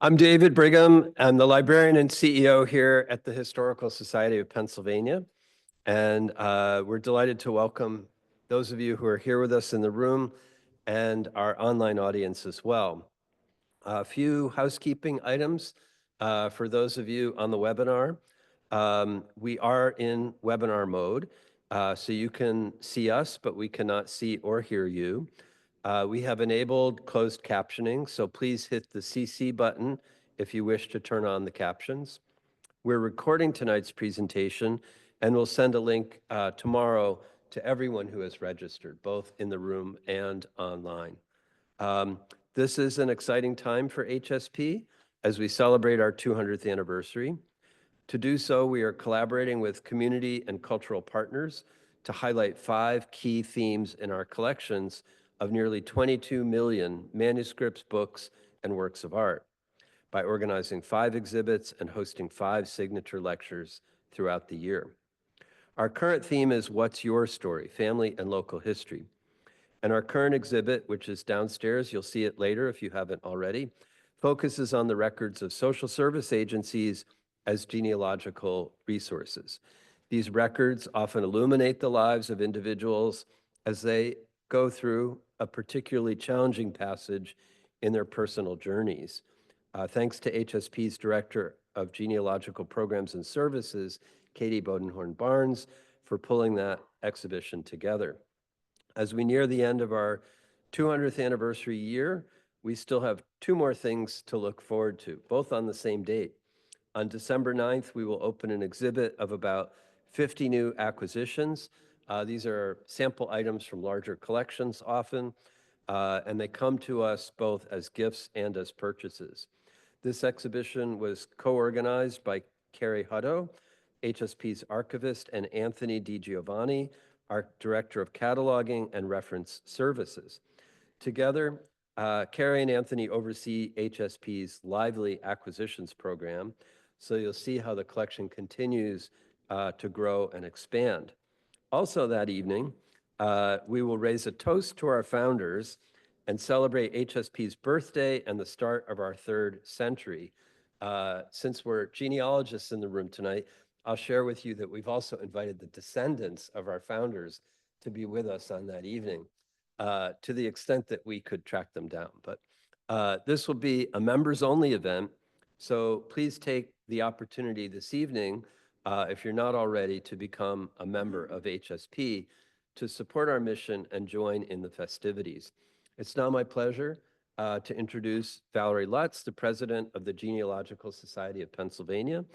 I'm David Brigham. I'm the librarian and CEO here at the Historical Society of Pennsylvania. And we're delighted to welcome those of you who are here with us in the room and our online audience as well. A few housekeeping items for those of you on the webinar. We are in webinar mode, so you can see us, but we cannot see or hear you. We have enabled closed captioning, so please hit the CC button if you wish to turn on the captions. We're recording tonight's presentation, and we'll send a link tomorrow to everyone who has registered, both in the room and online. This is an exciting time for HSP as we celebrate our 200th anniversary. To do so, we are collaborating with community and cultural partners to highlight 5 key themes in our collections of nearly 22 million manuscripts, books, and works of art by organizing 5 exhibits and hosting 5 signature lectures throughout the year. Our current theme is What's Your Story? Family and Local History. And our current exhibit, which is downstairs, you'll see it later if you haven't already, focuses on the records of social service agencies as genealogical resources. These records often illuminate the lives of individuals as they go through a particularly challenging passage in their personal journeys. Thanks to HSP's Director of Genealogical Programs and Services, Katie Bodenhorn-Barnes, for pulling that exhibition together. As we near the end of our 200th anniversary year, we still have 2 more things to look forward to, both on the same date. On December 9th, we will open an exhibit of about 50 new acquisitions. These are sample items from larger collections often, and they come to us both as gifts and as purchases. This exhibition was co-organized by Carrie Hutto, HSP's archivist, and Anthony DiGiovanni, our Director of Cataloging and Reference Services. Together, Carrie and Anthony oversee HSP's Lively Acquisitions Program, so you'll see how the collection continues to grow and expand. Also that evening, we will raise a toast to our founders and celebrate HSP's birthday and the start of our 3rd century. Since we're genealogists in the room tonight, I'll share with you that we've also invited the descendants of our founders to be with us on that evening, to the extent that we could track them down. But this will be a members-only event, so please take the opportunity this evening, if you're not already, to become a member of HSP to support our mission and join in the festivities. It's now my pleasure to introduce Valerie Lutz, the president of the Genealogical Society of Pennsylvania.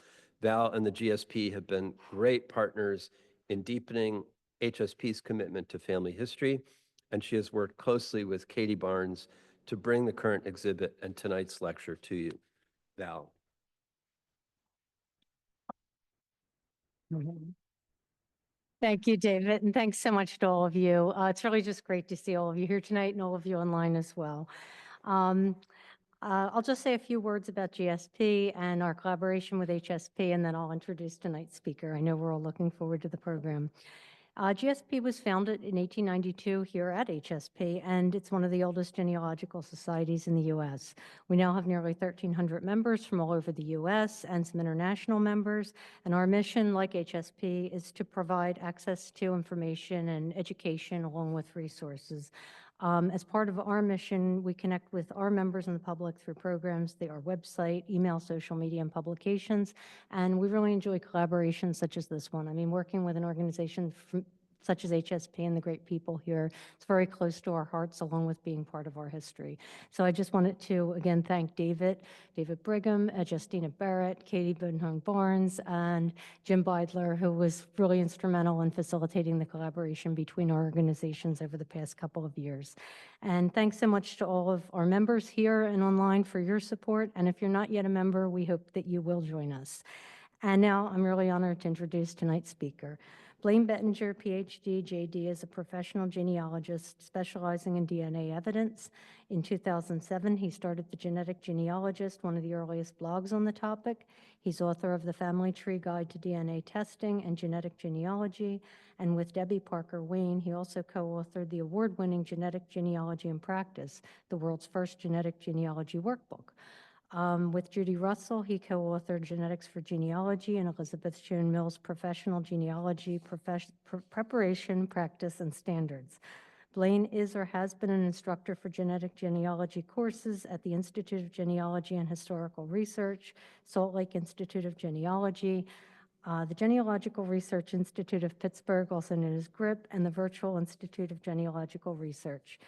Val and the GSP have been great partners in deepening HSP's commitment to family history, and she has worked closely with Katie Barnes to bring the current exhibit and tonight's lecture to you. Val. Thank you, David, and thanks so much to all of you. It's really just great to see all of you here tonight and all of you online as well. I'll just say a few words about GSP and our collaboration with HSP, and then I'll introduce tonight's speaker. I know we're all looking forward to the program. GSP was founded in 1892 here at HSP, and it's one of the oldest genealogical societies in the U.S. We now have nearly 1,300 members from all over the U.S. and some international members, and our mission, like HSP, is to provide access to information and education along with resources. As part of our mission, we connect with our members and the public through programs, our website, email, social media, and publications. And we really enjoy collaborations such as this one. I mean, working with an organization such as HSP and the great people here, it's very close to our hearts, along with being part of our history. So I just wanted to, again, thank David Brigham, Justina Barrett, Katie Bodenhorn-Barnes, and Jim Beidler, who was really instrumental in facilitating the collaboration between our organizations over the past couple of years. And thanks so much to all of our members here and online for your support. And if you're not yet a member, we hope that you will join us. And now I'm really honored to introduce tonight's speaker. Blaine Bettinger, PhD, JD, is a professional genealogist specializing in DNA evidence. In 2007, he started The Genetic Genealogist, one of the earliest blogs on the topic. He's author of The Family Tree Guide to DNA Testing and Genetic Genealogy. And with Debbie Parker Wayne, he also co-authored the award-winning Genetic Genealogy in Practice, the world's first genetic genealogy workbook. With Judy Russell, he co-authored Genetics for Genealogy and Elizabeth Joan Mills' Professional Genealogy Preparation, Practice, and Standards. Blaine is or has been an instructor for genetic genealogy courses at the Institute of Genealogy and Historical Research, Salt Lake Institute of Genealogy, the Genealogical Research Institute of Pittsburgh, also known as GRIP, and the Virtual Institute of Genealogical Research.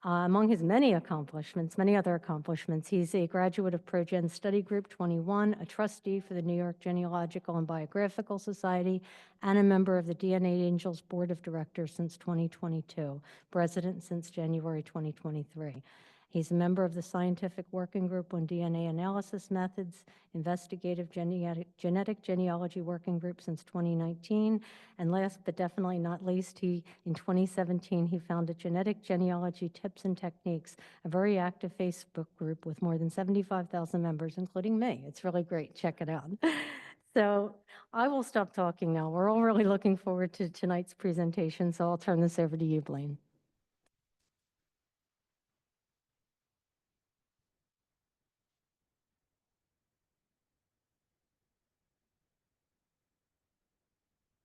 Among his many other accomplishments, he's a graduate of ProGen Study Group 21, a trustee for the New York Genealogical and Biographical Society, and a member of the DNA Angels Board of Directors since 2022, president since January 2023. He's a member of the Scientific Working Group on DNA Analysis Methods, Investigative Genetic Genealogy Working Group since 2019, and last but definitely not least, in 2017, he founded Genetic Genealogy Tips and Techniques, a very active Facebook group with more than 75,000 members, including me. It's really great. Check it out. So I will stop talking now. We're all really looking forward to tonight's presentation, so I'll turn this over to you, Blaine.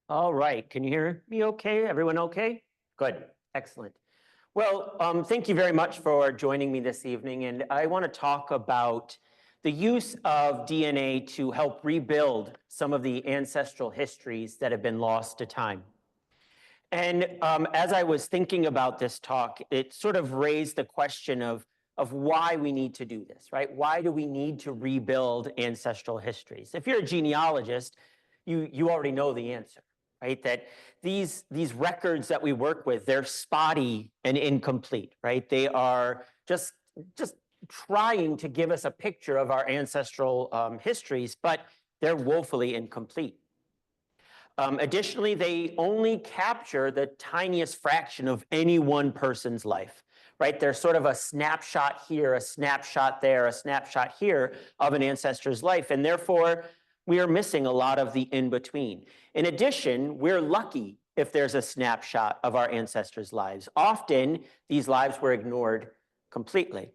All right, can you hear me okay? Everyone okay? Good, excellent. Well, thank you very much for joining me this evening, and I want to talk about the use of DNA to help rebuild some of the ancestral histories that have been lost to time. And as I was thinking about this talk, it sort of raised the question of why we need to do this, right? Why do we need to rebuild ancestral histories? If you're a genealogist, you already know the answer, right? That these records that we work with, they're spotty and incomplete, right? They are just trying to give us a picture of our ancestral histories, but they're woefully incomplete. Additionally, they only capture the tiniest fraction of any one person's life, right? They're sort of a snapshot here, a snapshot there, a snapshot here of an ancestor's life, and therefore, we are missing a lot of the in-between. In addition, we're lucky if there's a snapshot of our ancestors' lives. Often, these lives were ignored completely.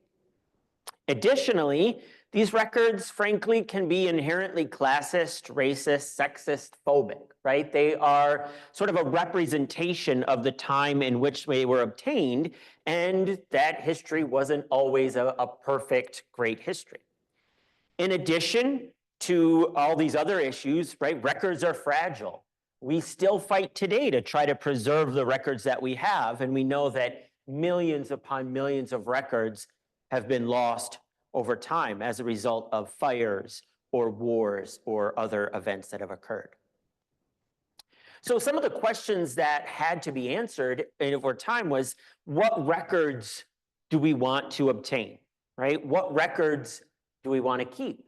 Additionally, these records, frankly, can be inherently classist, racist, sexist, phobic, right? They are sort of a representation of the time in which they were obtained, and that history wasn't always a perfect, great history. In addition to all these other issues, right, records are fragile. We still fight today to try to preserve the records that we have, and we know that millions upon millions of records have been lost over time as a result of fires or wars or other events that have occurred. So some of the questions that had to be answered over time was, what records do we want to obtain, right? What records do we want to keep?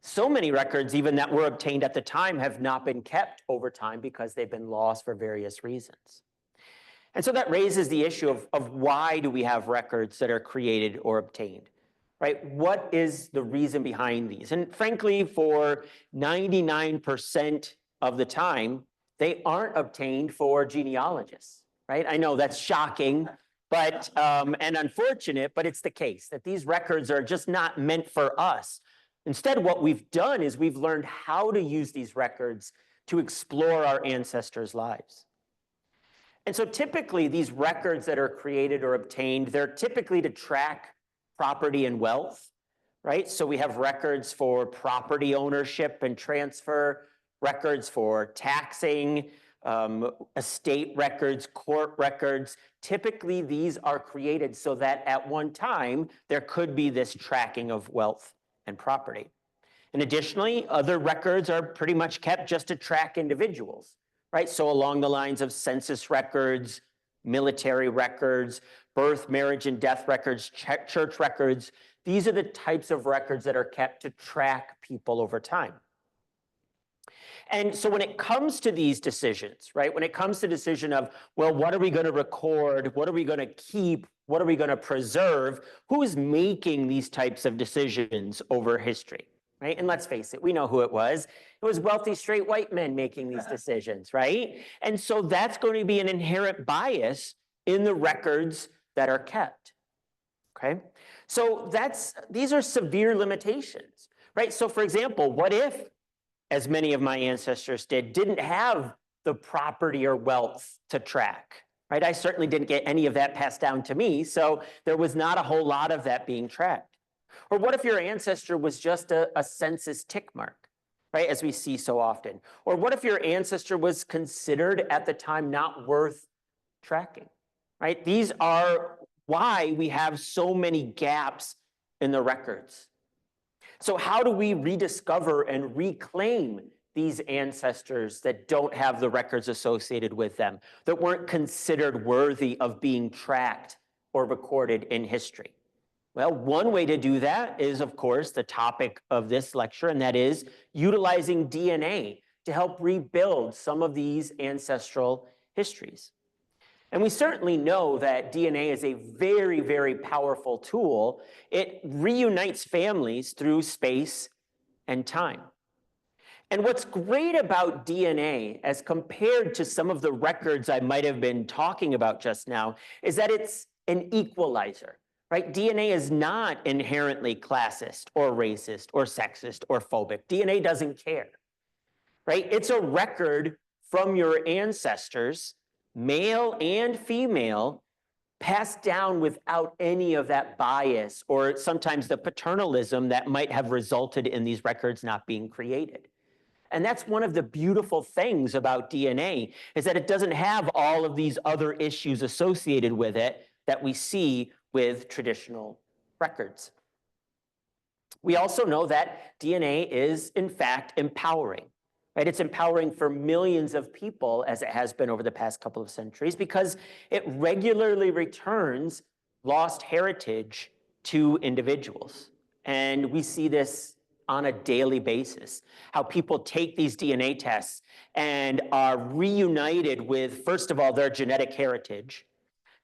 So many records, even that were obtained at the time, have not been kept over time because they've been lost for various reasons. And so that raises the issue of why do we have records that are created or obtained, right? What is the reason behind these? And frankly, for 99% of the time, they aren't obtained for genealogists, right? I know that's shocking, but and unfortunate, but it's the case that these records are just not meant for us. Instead, what we've done is we've learned how to use these records to explore our ancestors' lives. And so typically, these records that are created or obtained, they're typically to track property and wealth, right? So we have records for property ownership and transfer, records for taxing, estate records, court records. Typically, these are created so that at one time, there could be this tracking of wealth and property. And additionally, other records are pretty much kept just to track individuals, right? So along the lines of census records, military records, birth, marriage, and death records, church records, these are the types of records that are kept to track people over time. And so when it comes to these decisions, right, when it comes to decision of, well, what are we going to record? What are we going to keep? What are we going to preserve? Who is making these types of decisions over history, right? And let's face it, we know who it was. It was wealthy straight white men making these decisions, right? And so that's going to be an inherent bias in the records that are kept, okay? So these are severe limitations, right? So for example, what if, as many of my ancestors didn't have the property or wealth to track, right? I certainly didn't get any of that passed down to me, so there was not a whole lot of that being tracked. Or what if your ancestor was just a census tick mark, right, as we see so often? Or what if your ancestor was considered at the time not worth tracking, right? These are why we have so many gaps in the records. So how do we rediscover and reclaim these ancestors that don't have the records associated with them, that weren't considered worthy of being tracked or recorded in history? Well, one way to do that is, of course, the topic of this lecture, and that is utilizing DNA to help rebuild some of these ancestral histories. And we certainly know that DNA is a very, very powerful tool. It reunites families through space and time. And what's great about DNA, as compared to some of the records I might have been talking about just now, is that it's an equalizer, right? DNA is not inherently classist or racist or sexist or phobic. DNA doesn't care, right? It's a record from your ancestors, male and female, passed down without any of that bias or sometimes the paternalism that might have resulted in these records not being created. And that's one of the beautiful things about DNA, is that it doesn't have all of these other issues associated with it that we see with traditional records. We also know that DNA is, in fact, empowering. Right? It's empowering for millions of people, as it has been over the past couple of centuries, because it regularly returns lost heritage to individuals. And we see this on a daily basis, how people take these DNA tests and are reunited with, first of all, their genetic heritage.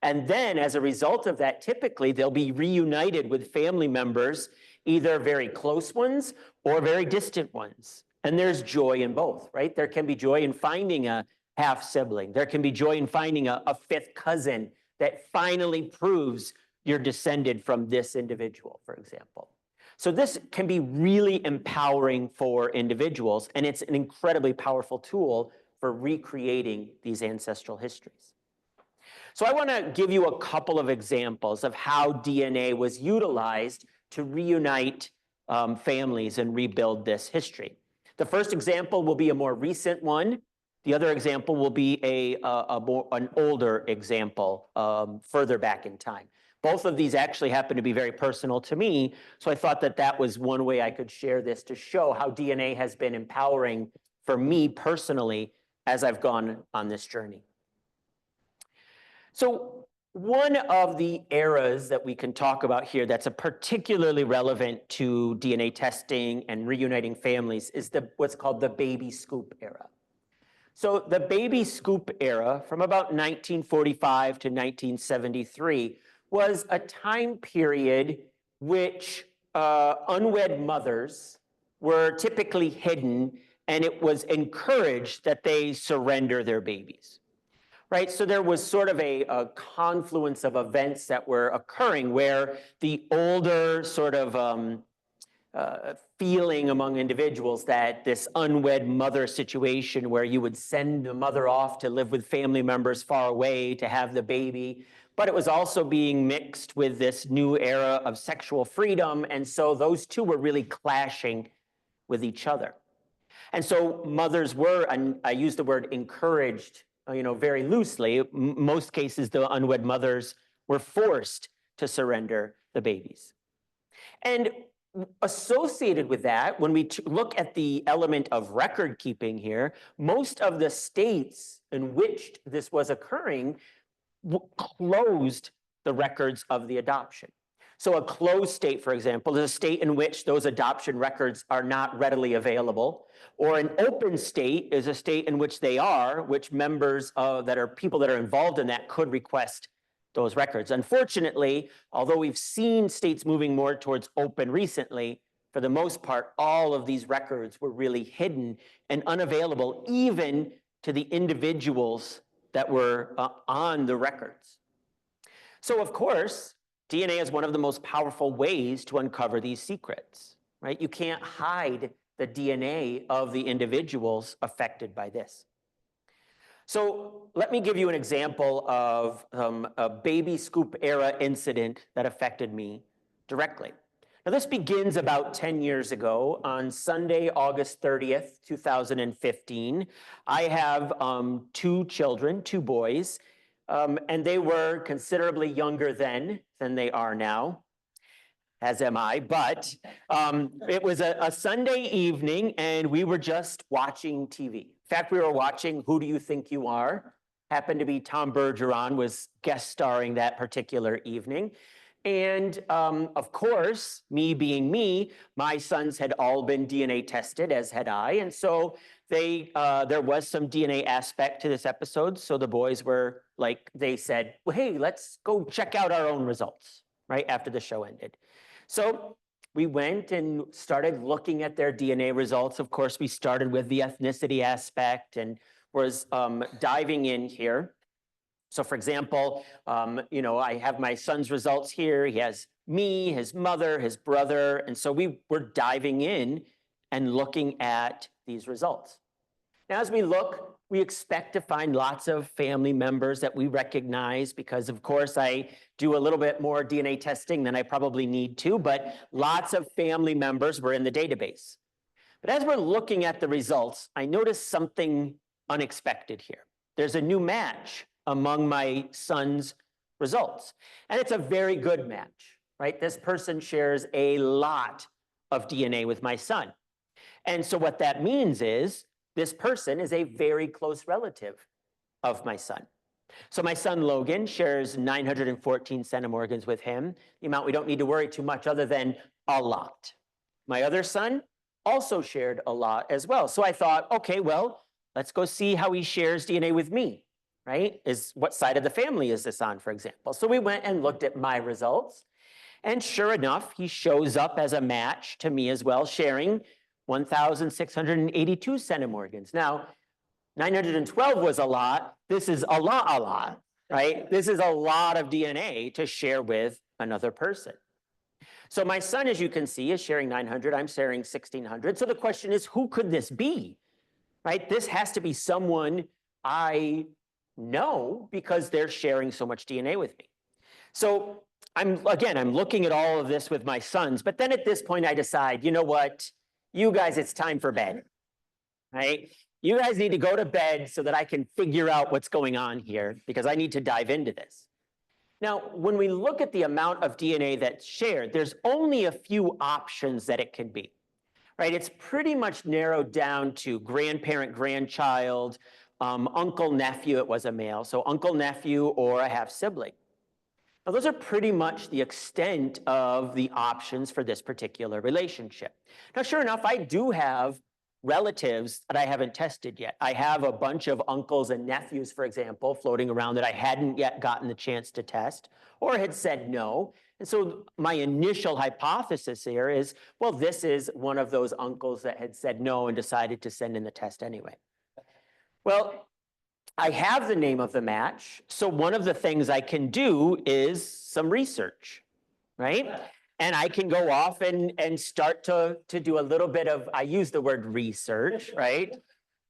And then as a result of that, typically they'll be reunited with family members, either very close ones or very distant ones. And there's joy in both, right? There can be joy in finding a half sibling. There can be joy in finding a fifth cousin that finally proves you're descended from this individual, for example. So this can be really empowering for individuals, and it's an incredibly powerful tool for recreating these ancestral histories. So I want to give you a couple of examples of how DNA was utilized to reunite families and rebuild this history. The first example will be a more recent one. The other example will be an older example further back in time. Both of these actually happen to be very personal to me, so I thought that that was one way I could share this to show how DNA has been empowering for me personally as I've gone on this journey. So one of the eras that we can talk about here that's particularly relevant to DNA testing and reuniting families is what's called the baby scoop era. So the baby scoop era, from about 1945 to 1973, was a time period which unwed mothers were typically hidden, and it was encouraged that they surrender their babies. Right, so there was sort of a confluence of events that were occurring where the older sort of feeling among individuals that this unwed mother situation where you would send the mother off to live with family members far away to have the baby, but it was also being mixed with this new era of sexual freedom, and so those two were really clashing with each other. And so mothers were, and I use the word encouraged, very loosely. Most cases, the unwed mothers were forced to surrender the babies. And associated with that, when we look at the element of record keeping here, most of the states in which this was occurring closed the records of the adoption. So a closed state, for example, is a state in which those adoption records are not readily available, or an open state is a state in which they are, which members that are people that are involved in that could request those records. Unfortunately, although we've seen states moving more towards open recently, for the most part, all of these records were really hidden and unavailable even to the individuals that were on the records. So of course, DNA is one of the most powerful ways to uncover these secrets, right? You can't hide the DNA of the individuals affected by this. So let me give you an example of a baby scoop era incident that affected me directly. Now this begins about 10 years ago on Sunday, August 30th, 2015. I have two children, two boys, and they were considerably younger then than they are now, as am I, but it was a Sunday evening and we were just watching TV. In fact, we were watching Who Do You Think You Are? Happened to be Tom Bergeron was guest starring that particular evening. And of course, me being me, my sons had all been DNA tested, as had I. And so there was some DNA aspect to this episode. So the boys were like, they said, well, hey, let's go check out our own results, right, after the show ended. So we went and started looking at their DNA results. Of course, we started with the ethnicity aspect and was diving in here. So for example, I have my son's results here. He has me, his mother, his brother. And so we were diving in and looking at these results. Now, as we look, we expect to find lots of family members that we recognize because, of course, I do a little bit more DNA testing than I probably need to, but lots of family members were in the database. But as we're looking at the results, I noticed something unexpected here. There's a new match among my son's results, and it's a very good match, right? This person shares a lot of DNA with my son. And so what that means is this person is a very close relative of my son. So my son Logan shares 914 centimorgans with him, the amount we don't need to worry too much other than a lot. My other son also shared a lot as well. So I thought, okay, well, let's go see how he shares DNA with me, right? What side of the family is this on, for example? So we went and looked at my results. And sure enough, he shows up as a match to me as well, sharing 1,682 centimorgans. Now, 912 was a lot. This is a lot, right? This is a lot of DNA to share with another person. So my son, as you can see, is sharing 900. I'm sharing 1,600. So the question is, who could this be, right? This has to be someone I know because they're sharing so much DNA with me. So I'm looking at all of this with my sons, but then at this point I decide, you know what? You guys, it's time for bed, right? You guys need to go to bed so that I can figure out what's going on here because I need to dive into this. Now, when we look at the amount of DNA that's shared, there's only a few options that it can be, right? It's pretty much narrowed down to grandparent, grandchild, uncle, nephew, it was a male, so uncle, nephew, or a half sibling. Now, those are pretty much the extent of the options for this particular relationship. Now, sure enough, I do have relatives that I haven't tested yet. I have a bunch of uncles and nephews, for example, floating around that I hadn't yet gotten the chance to test or had said no. And so my initial hypothesis here is, well, this is one of those uncles that had said no and decided to send in the test anyway. Well, I have the name of the match, so one of the things I can do is some research, right? And I can go off and start to do a little bit of, I use the word research, right?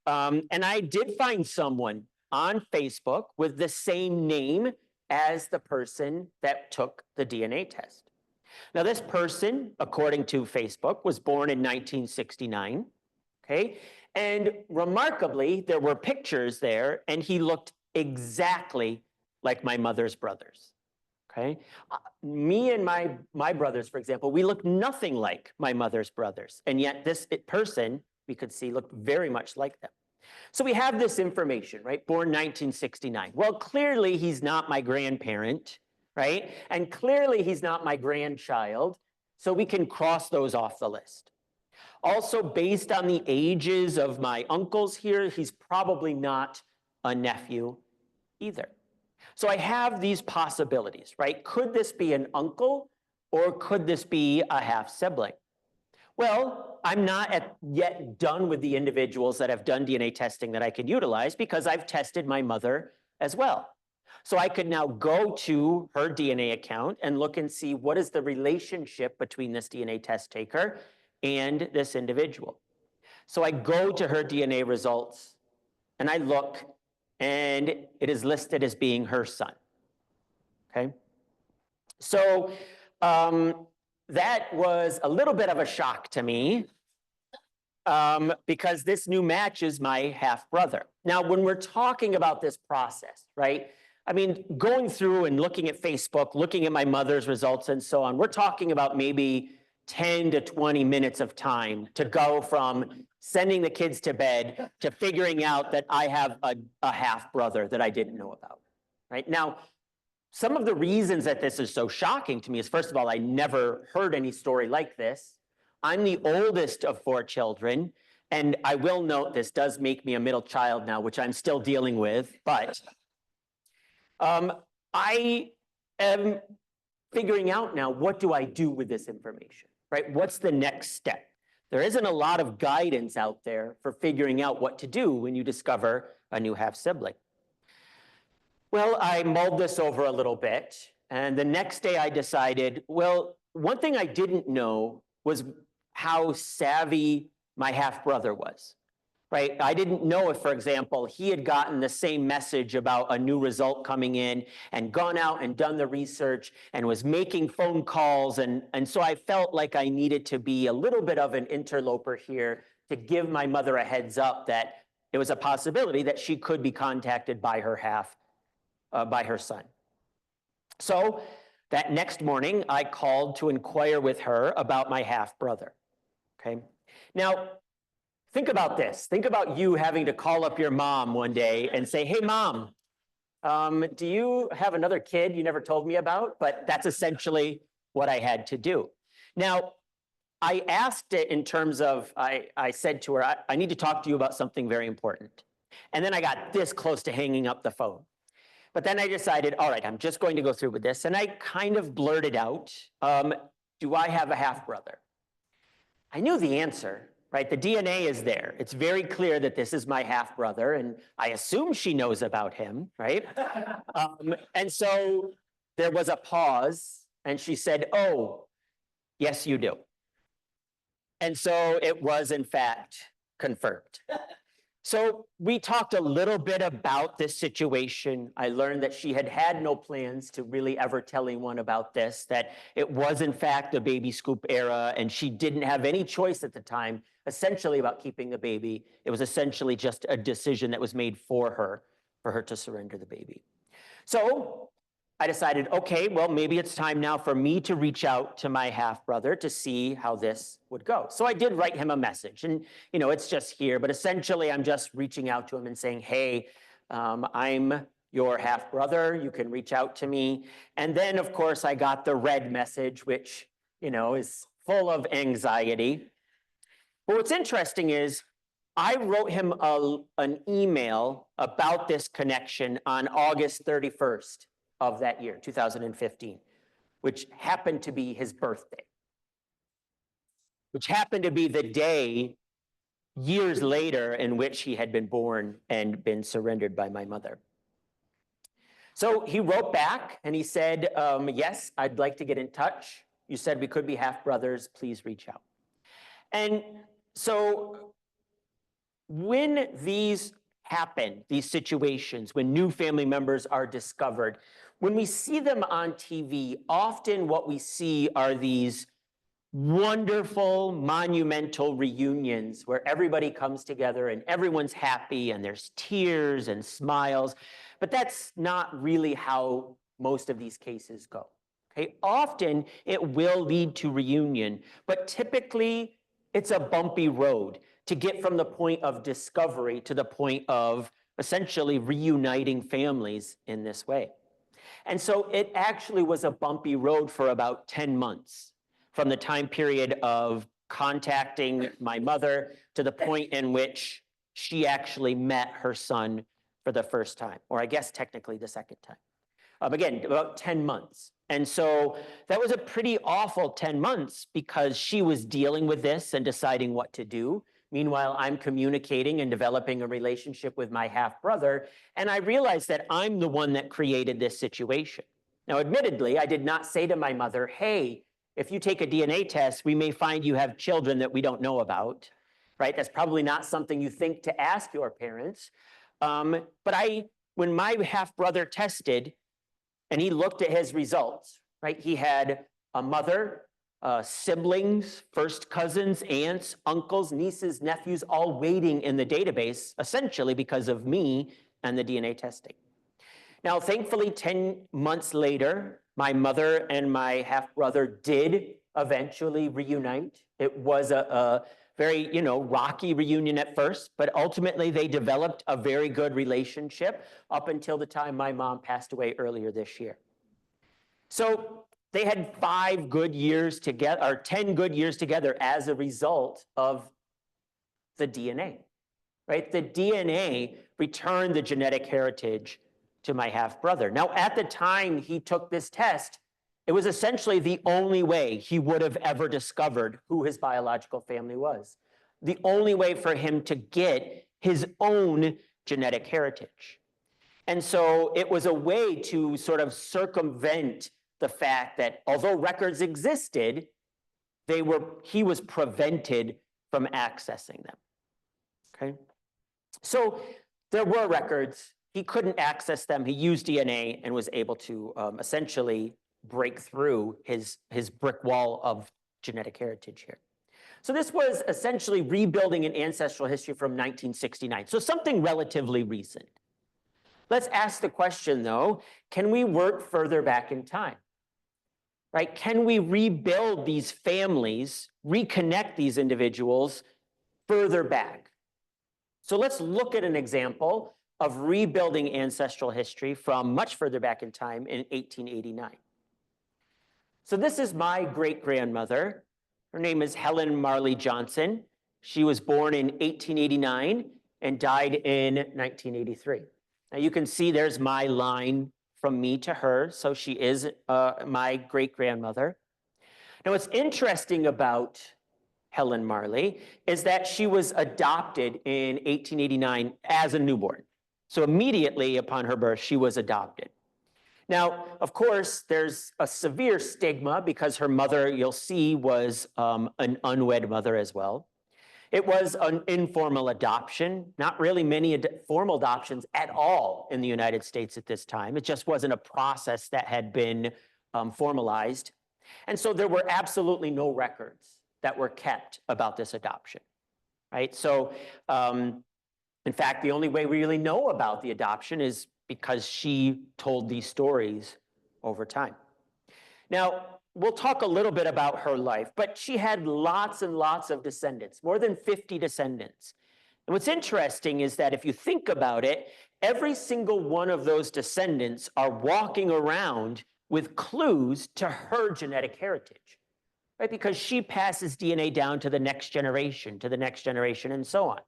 And I did find someone on Facebook with the same name as the person that took the DNA test. Now, this person, according to Facebook, was born in 1969, okay? And remarkably, there were pictures there, and he looked exactly like my mother's brothers, okay? Me and my brothers, for example, we look nothing like my mother's brothers, and yet this person, we could see, looked very much like them. So we have this information, right? Born 1969. Well, clearly he's not my grandparent, right? And clearly he's not my grandchild, so we can cross those off the list. Also, based on the ages of my uncles here, he's probably not a nephew either. So I have these possibilities, right? Could this be an uncle or could this be a half sibling? Well, I'm not yet done with the individuals that have done DNA testing that I can utilize because I've tested my mother as well. So I could now go to her DNA account and look and see what is the relationship between this DNA test taker and this individual. So I go to her DNA results and I look, and it is listed as being her son. Okay. So that was a little bit of a shock to me because this new match is my half brother. Now, when we're talking about this process, right? I mean, going through and looking at Facebook, looking at my mother's results and so on, we're talking about maybe 10 to 20 minutes of time to go from sending the kids to bed to figuring out that I have a half brother that I didn't know about, right? Now, some of the reasons that this is so shocking to me is, first of all, I never heard any story like this. I'm the oldest of 4 children, and I will note this does make me a middle child now, which I'm still dealing with, but I am figuring out now, what do I do with this information, right? What's the next step? There isn't a lot of guidance out there for figuring out what to do when you discover a new half sibling. Well, I mulled this over a little bit, and the next day I decided, well, one thing I didn't know was how savvy my half brother was, right? I didn't know if, for example, he had gotten the same message about a new result coming in and gone out and done the research and was making phone calls. And so I felt like I needed to be a little bit of an interloper here to give my mother a heads up that it was a possibility that she could be contacted by her son. So that next morning, I called to inquire with her about my half brother. Okay. Now, think about this. Think about you having to call up your mom one day and say, hey, Mom, do you have another kid you never told me about? But that's essentially what I had to do. Now, I asked it in terms of, I said to her, I need to talk to you about something very important. And then I got this close to hanging up the phone. But then I decided, all right, I'm just going to go through with this. And I kind of blurted out, do I have a half brother? I knew the answer, right? The DNA is there. It's very clear that this is my half brother, and I assume she knows about him, right? And so there was a pause, and she said, oh, yes, you do. And so it was, in fact, confirmed. So we talked a little bit about this situation. I learned that she had had no plans to really ever tell anyone about this, that it was in fact the baby scoop era, and she didn't have any choice at the time, essentially, about keeping the baby. It was essentially just a decision that was made for her to surrender the baby. So I decided, okay, well, maybe it's time now for me to reach out to my half brother to see how this would go. So I did write him a message, and it's just here, but essentially I'm just reaching out to him and saying, hey, I'm your half brother. You can reach out to me. And then, of course, I got the red message, which is full of anxiety. But what's interesting is I wrote him an email about this connection on August 31st. Of that year, 2015, which happened to be his birthday, which happened to be the day years later in which he had been born and been surrendered by my mother. So he wrote back and he said, yes, I'd like to get in touch. You said we could be half brothers. Please reach out. And so when these happen, these situations, when new family members are discovered, when we see them on TV, often what we see are these wonderful, monumental reunions where everybody comes together and everyone's happy and there's tears and smiles. But that's not really how most of these cases go. Okay? Often it will lead to reunion, but typically it's a bumpy road to get from the point of discovery to the point of essentially reuniting families in this way. And so it actually was a bumpy road for about 10 months from the time period of contacting my mother to the point in which she actually met her son for the first time, or I guess technically the second time. Again, about 10 months. And so that was a pretty awful 10 months because she was dealing with this and deciding what to do. Meanwhile, I'm communicating and developing a relationship with my half-brother, and I realized that I'm the one that created this situation. Now, admittedly, I did not say to my mother, hey, if you take a DNA test, we may find you have children that we don't know about, right? That's probably not something you think to ask your parents. But when my half-brother tested and he looked at his results, right? He had a mother, siblings, first cousins, aunts, uncles, nieces, nephews, all waiting in the database, essentially because of me and the DNA testing. Now, thankfully, 10 months later, my mother and my half-brother did eventually reunite. It was a very, rocky reunion at first, but ultimately they developed a very good relationship up until the time my mom passed away earlier this year. So they had 5 good years together, or 10 good years together as a result of the DNA, right? The DNA returned the genetic heritage to my half-brother. Now, at the time he took this test, it was essentially the only way he would have ever discovered who his biological family was. The only way for him to get his own genetic heritage. And so it was a way to sort of circumvent the fact that although records existed, he was prevented from accessing them, okay? So there were records. He couldn't access them. He used DNA and was able to essentially break through his brick wall of genetic heritage here. So this was essentially rebuilding an ancestral history from 1969, so something relatively recent. Let's ask the question, though, can we work further back in time? Right? Can we rebuild these families, reconnect these individuals further back? So let's look at an example of rebuilding ancestral history from much further back in time in 1889. So this is my great-grandmother. Her name is Helen Marley Johnson. She was born in 1889 and died in 1983. Now you can see there's my line from me to her, so she is my great-grandmother. Now what's interesting about Helen Marley is that she was adopted in 1889 as a newborn. So immediately upon her birth, she was adopted. Now, of course, there's a severe stigma because her mother, you'll see, was an unwed mother as well. It was an informal adoption, not really many formal adoptions at all in the United States at this time. It just wasn't a process that had been formalized. And so there were absolutely no records that were kept about this adoption, right? So, in fact, the only way we really know about the adoption is because she told these stories over time. Now, we'll talk a little bit about her life, but she had lots and lots of descendants, more than 50 descendants. And what's interesting is that if you think about it, every single one of those descendants are walking around with clues to her genetic heritage, right? Because she passes DNA down to the next generation, and so on.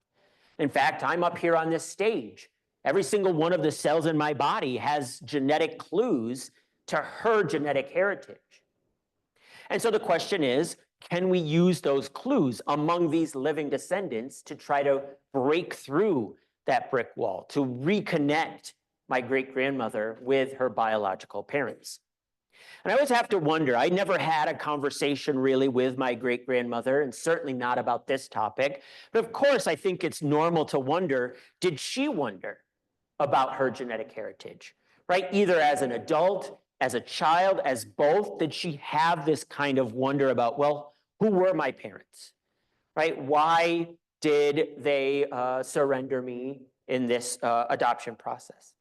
In fact, I'm up here on this stage. Every single one of the cells in my body has genetic clues to her genetic heritage. And so the question is, can we use those clues among these living descendants to try to break through that brick wall, to reconnect my great-grandmother with her biological parents? And I always have to wonder, I never had a conversation really with my great-grandmother, and certainly not about this topic. But of course, I think it's normal to wonder, did she wonder about her genetic heritage, right? Either as an adult, as a child, as both, did she have this kind of wonder about, well, who were my parents, right? Why did they surrender me in this adoption process?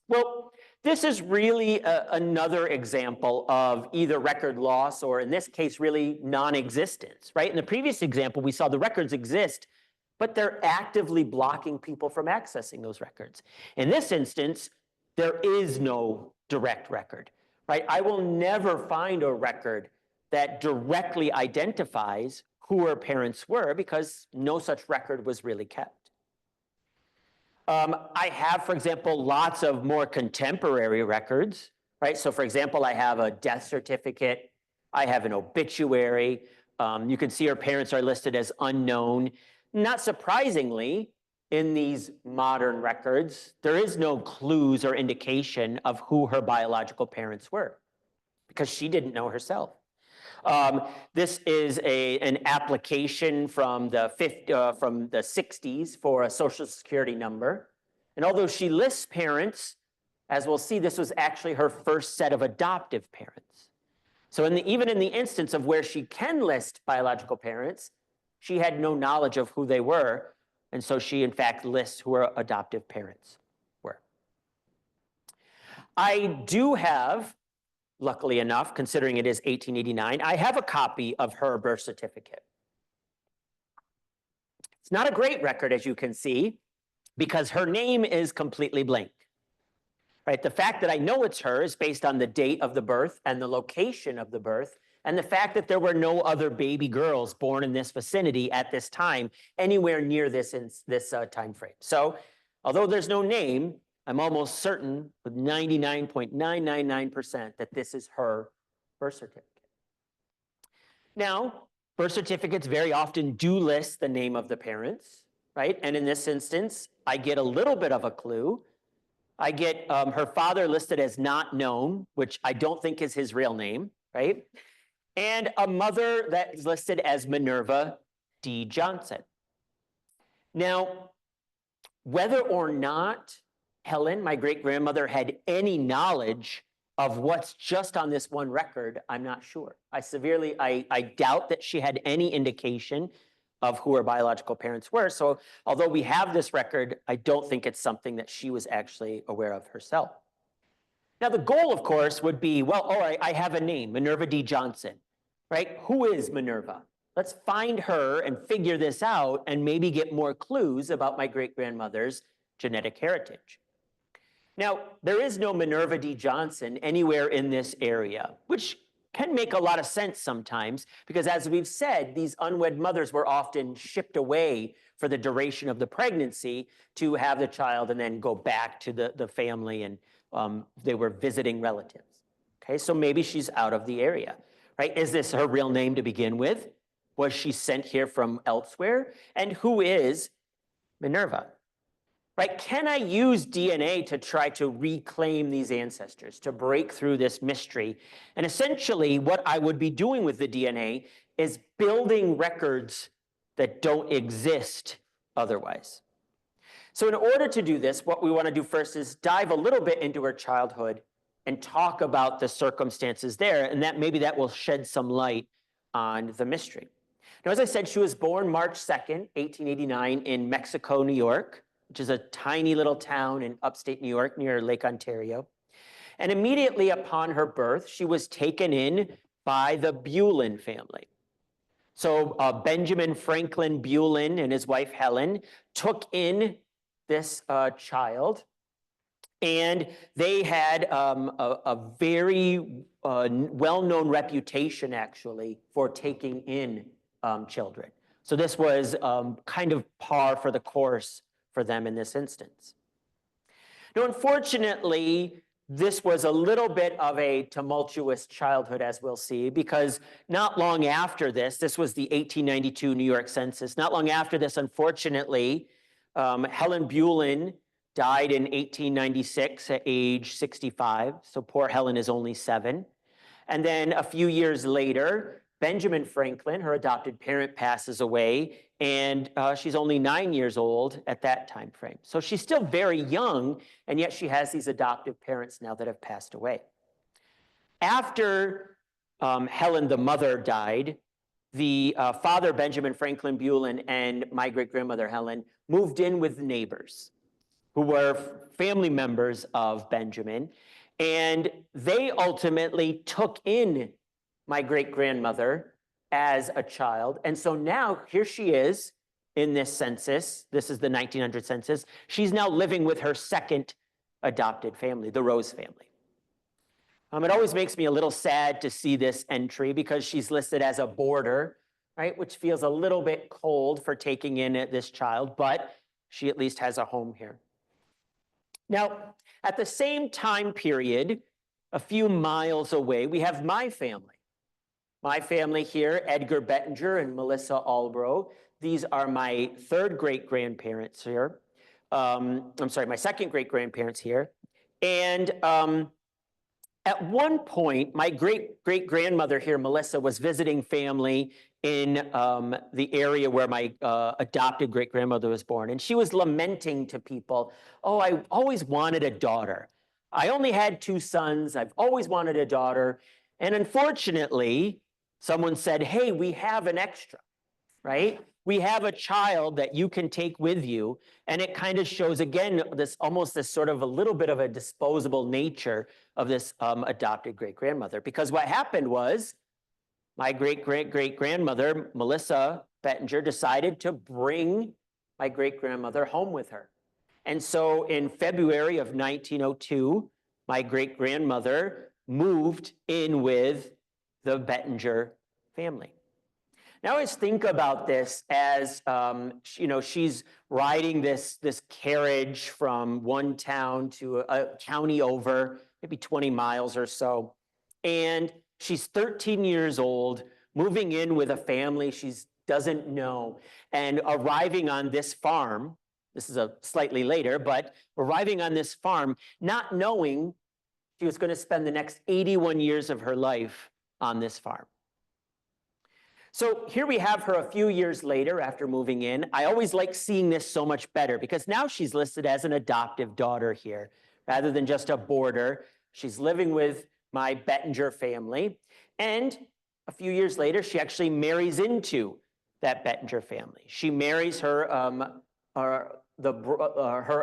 Well, this is really another example of either record loss or, in this case, really non-existence, right? In the previous example, we saw the records exist, but they're actively blocking people from accessing those records. In this instance, there is no direct record, right? I will never find a record that directly identifies who her parents were because no such record was really kept. I have, for example, lots of more contemporary records, right? So for example, I have a death certificate, I have an obituary. You can see her parents are listed as unknown. Not surprisingly, in these modern records, there is no clues or indication of who her biological parents were, because she didn't know herself. This is an application from the 60s for a Social Security number. And although she lists parents, as we'll see, this was actually her first set of adoptive parents. So even in the instance of where she can list biological parents, she had no knowledge of who they were. And so she, in fact, lists who her adoptive parents were. I do have, luckily enough, considering it is 1889, I have a copy of her birth certificate. It's not a great record, as you can see, because her name is completely blank. Right? The fact that I know it's her is based on the date of the birth and the location of the birth, and the fact that there were no other baby girls born in this vicinity at this time, anywhere near this time frame. So, although there's no name, I'm almost certain with 99.999% that this is her birth certificate. Now, birth certificates very often do list the name of the parents, right? And in this instance, I get a little bit of a clue. I get her father listed as not known, which I don't think is his real name, right? And a mother that is listed as Minerva D. Johnson. Now, whether or not Helen, my great-grandmother, had any knowledge of what's just on this one record, I'm not sure. I doubt that she had any indication of who her biological parents were. So although we have this record, I don't think it's something that she was actually aware of herself. Now, the goal, of course, would be, well, all right, I have a name, Minerva D. Johnson, right? Who is Minerva? Let's find her and figure this out and maybe get more clues about my great-grandmother's genetic heritage. Now, there is no Minerva D. Johnson anywhere in this area, which can make a lot of sense sometimes, because as we've said, these unwed mothers were often shipped away for the duration of the pregnancy to have the child and then go back to the family, and they were visiting relatives. Okay, so maybe she's out of the area, right? Is this her real name to begin with? Was she sent here from elsewhere? And who is Minerva? Right? Can I use DNA to try to reclaim these ancestors, to break through this mystery? And essentially, what I would be doing with the DNA is building records that don't exist otherwise. So in order to do this, what we want to do first is dive a little bit into her childhood and talk about the circumstances there, and maybe that will shed some light on the mystery. Now, as I said, she was born March 2nd, 1889 in Mexico, New York, which is a tiny little town in upstate New York near Lake Ontario. And immediately upon her birth, she was taken in by the Bullen family. So Benjamin Franklin Bullen and his wife Helen took in this child, and they had a very well-known reputation, actually, for taking in children. So this was kind of par for the course for them in this instance. Now, unfortunately, this was a little bit of a tumultuous childhood, as we'll see, because not long after this was the 1892 New York census. Not long after this, unfortunately, Helen Bullen died in 1896 at age 65. So poor Helen is only 7. And then a few years later, Benjamin Franklin, her adopted parent, passes away, and she's only 9 years old at that time frame. So she's still very young, and yet she has these adoptive parents now that have passed away. After Helen, the mother, died, the father, Benjamin Franklin Bullen, and my great-grandmother, Helen, moved in with neighbors who were family members of Benjamin, and they ultimately took in my great-grandmother as a child. And so now here she is in this census. This is the 1900 census. She's now living with her second adopted family, the Rose family. It always makes me a little sad to see this entry because she's listed as a boarder, right? Which feels a little bit cold for taking in this child, but she at least has a home here. Now, at the same time period, a few miles away, we have my family. My family here, Edgar Bettinger and Melissa Albro, these are my third great-grandparents here. I'm sorry, my second great-grandparents here. And at one point, my great-great-grandmother here, Melissa, was visiting family in the area where my adopted great-grandmother was born. And she was lamenting to people, oh, I always wanted a daughter. I only had 2 sons. I've always wanted a daughter. And unfortunately, someone said, hey, we have an extra, right? We have a child that you can take with you. And it kind of shows, again, this almost this sort of a little bit of a disposable nature of this adopted great-grandmother. Because what happened was my great-great-great-grandmother, Melissa Bettinger, decided to bring my great-grandmother home with her. And so in February of 1902, my great-grandmother moved in with the Bettinger family. Now, I always think about this as, she's riding this carriage from one town to a county over, maybe 20 miles or so. And she's 13 years old, moving in with a family she doesn't know, and arriving on this farm. This is a slightly later, but arriving on this farm, not knowing she was going to spend the next 81 years of her life on this farm. So here we have her a few years later after moving in. I always like seeing this so much better because now she's listed as an adoptive daughter here rather than just a boarder. She's living with my Bettinger family. And a few years later, she actually marries into that Bettinger family. She marries her,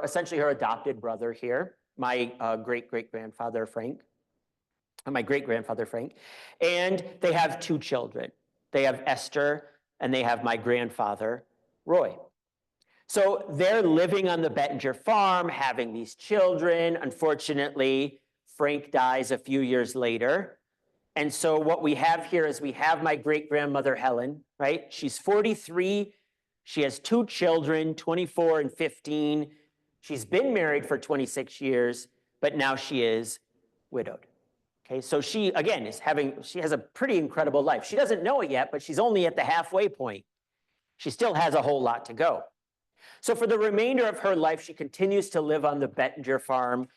essentially her adopted brother here, my great-great-grandfather Frank, my great-grandfather Frank. And they have 2 children. They have Esther, and they have my grandfather, Roy. So they're living on the Bettinger farm, having these children. Unfortunately, Frank dies a few years later. And so what we have here is we have my great-grandmother, Helen, right? She's 43. She has 2 children, 24 and 15. She's been married for 26 years, but now she is widowed. Okay, so she, again, she has a pretty incredible life. She doesn't know it yet, but she's only at the halfway point. She still has a whole lot to go. So for the remainder of her life, she continues to live on the Bettinger farm.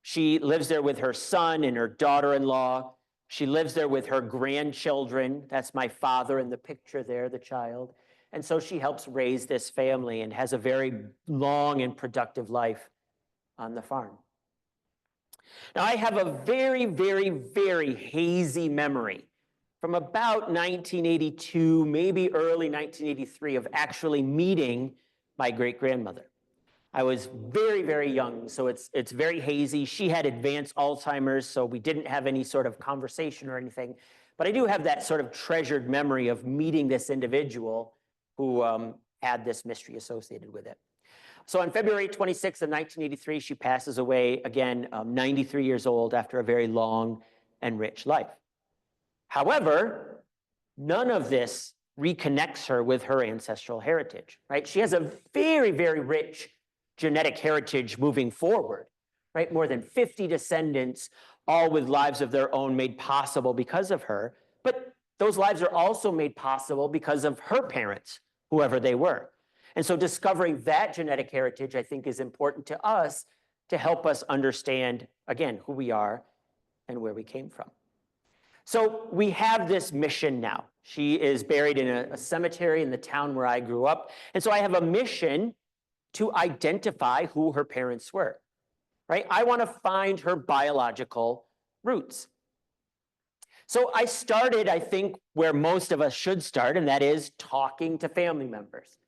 She lives there with her son and her daughter-in-law. She lives there with her grandchildren. That's my father in the picture there, the child. And so she helps raise this family and has a very long and productive life on the farm. Now, I have a very, very, very hazy memory from about 1982, maybe early 1983, of actually meeting my great-grandmother. I was very, very young, so it's very hazy. She had advanced Alzheimer's, so we didn't have any sort of conversation or anything. But I do have that sort of treasured memory of meeting this individual who had this mystery associated with it. So on February 26th of 1983, she passes away, again, 93 years old after a very long and rich life. However, none of this reconnects her with her ancestral heritage, right? She has a very, very rich genetic heritage moving forward, right? More than 50 descendants, all with lives of their own made possible because of her. But those lives are also made possible because of her parents, whoever they were. And so discovering that genetic heritage, I think, is important to us to help us understand, again, who we are and where we came from. So we have this mission now. She is buried in a cemetery in the town where I grew up. And so I have a mission to identify who her parents were, right? I want to find her biological roots. So I started, I think, where most of us should start, and that is talking to family members,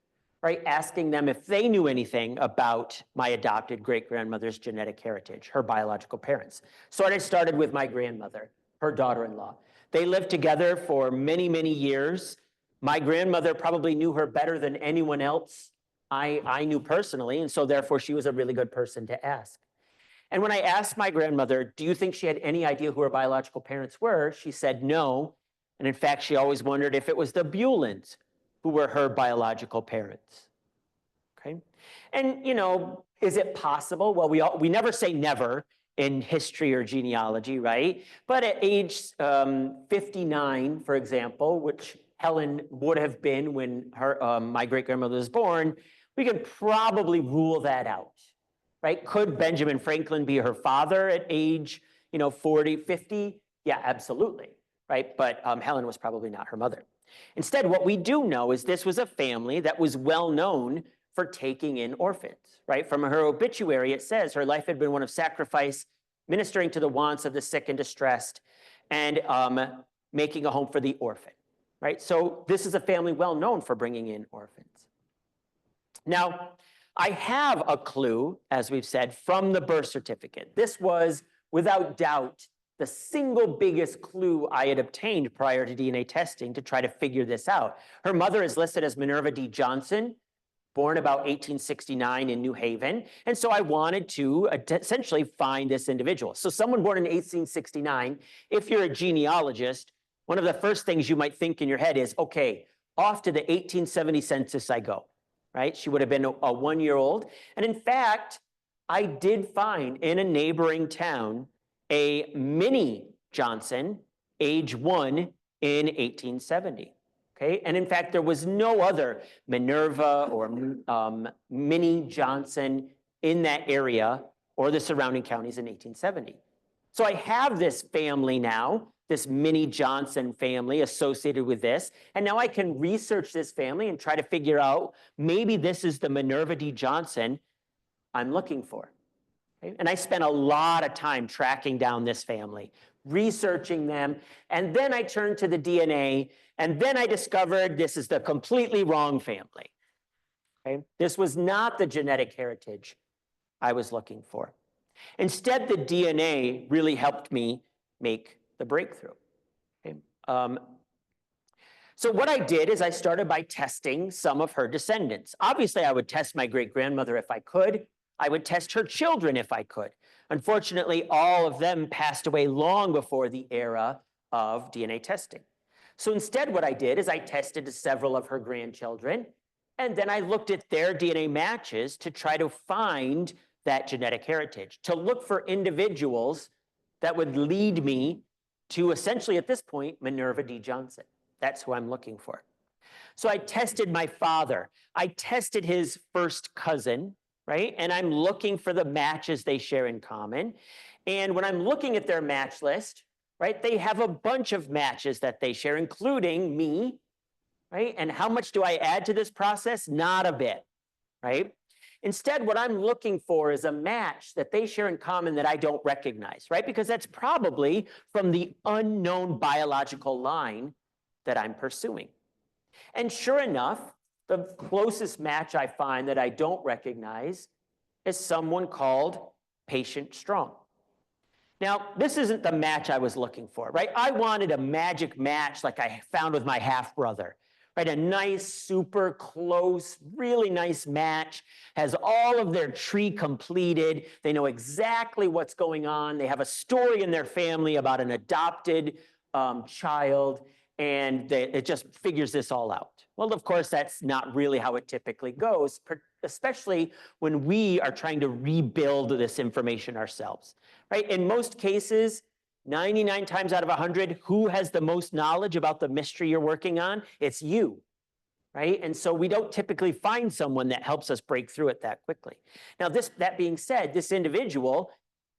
right? Asking them if they knew anything about my adopted great-grandmother's genetic heritage, her biological parents. So I started with my grandmother, her daughter-in-law. They lived together for many, many years. My grandmother probably knew her better than anyone else I knew personally, and so therefore she was a really good person to ask. And when I asked my grandmother, do you think she had any idea who her biological parents were? She said no. And in fact, she always wondered if it was the Bulens who were her biological parents. Okay. And, is it possible? Well, we never say never. in history or genealogy, right? But at age 59, for example, which Helen would have been when my great-grandmother was born, we can probably rule that out, right? Could Benjamin Franklin be her father at age, 40, 50? Yeah, absolutely, right? But Helen was probably not her mother. Instead, what we do know is this was a family that was well known for taking in orphans, right? From her obituary, it says her life had been one of sacrifice, ministering to the wants of the sick and distressed, and making a home for the orphan, right? So this is a family well known for bringing in orphans. Now, I have a clue, as we've said, from the birth certificate. This was, without doubt, the single biggest clue I had obtained prior to DNA testing to try to figure this out. Her mother is listed as Minerva D. Johnson, born about 1869 in New Haven. And so I wanted to essentially find this individual. So someone born in 1869, if you're a genealogist, one of the first things you might think in your head is, okay, off to the 1870 census I go, right? She would have been a 1-year-old. And in fact, I did find in a neighboring town a mini Johnson, age 1, in 1870. Okay, and in fact, there was no other Minerva or Minnie Johnson in that area or the surrounding counties in 1870. So I have this family now, this Minnie Johnson family associated with this, and now I can research this family and try to figure out maybe this is the Minerva D. Johnson I'm looking for. Okay? And I spent a lot of time tracking down this family, researching them, and then I turned to the DNA, and then I discovered this is the completely wrong family. Okay? This was not the genetic heritage I was looking for. Instead, the DNA really helped me make the breakthrough. Okay? So what I did is I started by testing some of her descendants. Obviously, I would test my great-grandmother if I could. I would test her children if I could. Unfortunately, all of them passed away long before the era of DNA testing. So instead, what I did is I tested several of her grandchildren, and then I looked at their DNA matches to try to find that genetic heritage, to look for individuals that would lead me to essentially, at this point, Minerva D. Johnson. That's who I'm looking for. So I tested my father. I tested his first cousin, right? And I'm looking for the matches they share in common. And when I'm looking at their match list, right, they have a bunch of matches that they share, including me, right? And how much do I add to this process? Not a bit, right? Instead, what I'm looking for is a match that they share in common that I don't recognize, right? Because that's probably from the unknown biological line that I'm pursuing. And sure enough, the closest match I find that I don't recognize is someone called Patient Strong. Now, this isn't the match I was looking for, right? I wanted a magic match like I found with my half-brother, right? A nice, super close, really nice match, has all of their tree completed. They know exactly what's going on. They have a story in their family about an adopted child, and it just figures this all out. Well, of course, that's not really how it typically goes, especially when we are trying to rebuild this information ourselves, right? In most cases, 99 times out of 100, who has the most knowledge about the mystery you're working on? It's you, right? And so we don't typically find someone that helps us break through it that quickly. Now, that being said, this individual